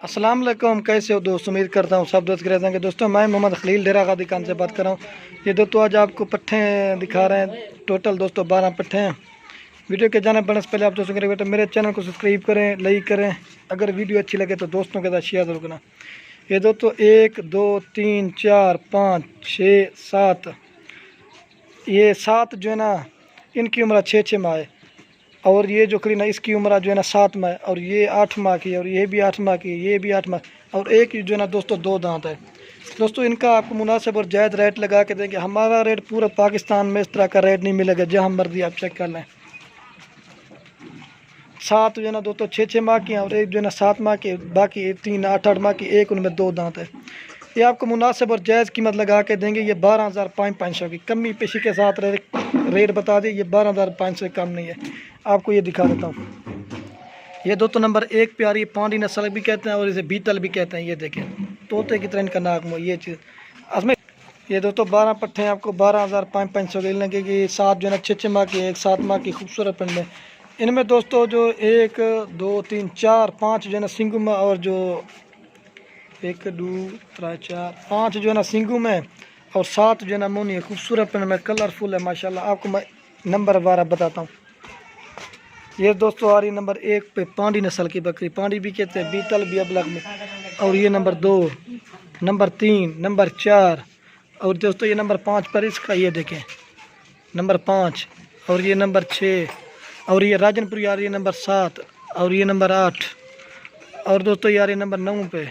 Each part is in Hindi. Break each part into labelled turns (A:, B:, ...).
A: अस्सलाम वालेकुम, कैसे हो दोस्त। उम्मीद करता हूँ सब दोस्त रह दोस्तों। मैं मोहम्मद खलील डेरा गादी खान से बात कर रहा हूँ। ये दोस्तों आज आपको पट्ठे दिखा रहे हैं। टोटल दोस्तों 12 पट्ठे हैं। वीडियो के जाने बढ़ने से पहले आप दोस्तों बेटा मेरे चैनल को सब्सक्राइब करें, लाइक करें। अगर वीडियो अच्छी लगे तो दोस्तों के साथ शेयर जरूर करना। ये दोस्तों 1 2 3 4 5 6 7, ये 7 जो है ना इनकी उम्र 6 माह है। और ये जो करीना इसकी उम्र जो है ना 7 माह, और ये 8 माह की, और ये भी 8 माह की, ये भी 8 माह। और एक जो है ना दोस्तों 2 दांत है। दोस्तों इनका आपको मुनासिब और जायज़ रेट लगा के देंगे। हमारा रेट पूरा पाकिस्तान में इस तरह का रेट नहीं मिलेगा, जहाँ मर्जी आप चेक कर लें। 7 जो है ना दोस्तों 6 माह की, और एक जो है ना 7 माह की, बाकी 3 8 माह की, एक उनमें 2 दांत है। ये आपको मुनासिब और जायज़ कीमत लगा के देंगे। ये 12,500 की कमी पेशी के साथ रेट बता दें। ये 12,500 से कम नहीं है। आपको ये दिखा देता हूँ। ये दोस्तों नंबर 1 प्यारी पांडी नस्ल भी कहते हैं और इसे बीतल भी कहते हैं। ये देखें तोते की तरह इनका नाक मुँह, ये चीज़ असमें। ये दोस्तों 12 पट्ठे आपको 12,500 की लगेगी। 7 जो है ना 6 माह की, एक 7 माह की खूबसूरत पिंड है। इनमें दोस्तों जो 1 2 3 4 5 जो है ना सिंगू में, और जो 1 2 3 4 5 जो है ना सिंगू में, और 7 जो है ना मोनी है। खूबसूरत पिंड में कलरफुल है माशाल्लाह। आपको मैं नंबर 12 बताता हूँ। ये दोस्तों आ रही नंबर 1 पे पांडी नस्ल की बकरी। पांडी भी कहते हैं, बीतल भी अबलग में। और ये नंबर 2, नंबर 3, नंबर 4, और दोस्तों ये नंबर 5 पर इसका ये देखें नंबर 5, और ये नंबर 6, और ये राजनपुर आ रही है नंबर 7, और ये नंबर 8, और दोस्तों ये आ रही है नंबर 9 पे,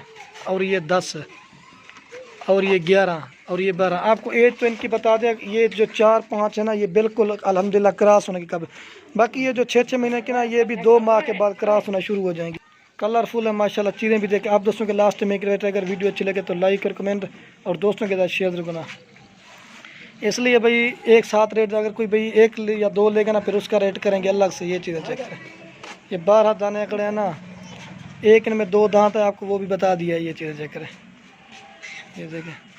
A: और ये 10, और ये 11, और ये 12। आपको एज तो इनकी बता दें, ये जो 4 5 है ना ये बिल्कुल अल्हम्दुलिल्लाह क्रॉस होने की कब। बाकी ये जो 6 महीने की ना ये भी 2 माह के बाद क्रॉस होना शुरू हो जाएंगी। कलरफुल है माशाल्लाह। चीज़ें भी देखें आप दोस्तों के लास्ट में एक रेट। अगर वीडियो अच्छी लगे तो लाइक और कमेंट और दोस्तों के साथ शेयर जरूर करना। इसलिए भाई एक साथ रेट, अगर कोई भाई 1 या 2 लेगा ना फिर उसका रेट करेंगे अलग से। ये चीज़ें चेक करें। ये 12 दाने अकड़े हैं ना, एक इनमें 2 दांत है, आपको वो भी बता दिया। ये चीज़ें चेक करें, ये देखें।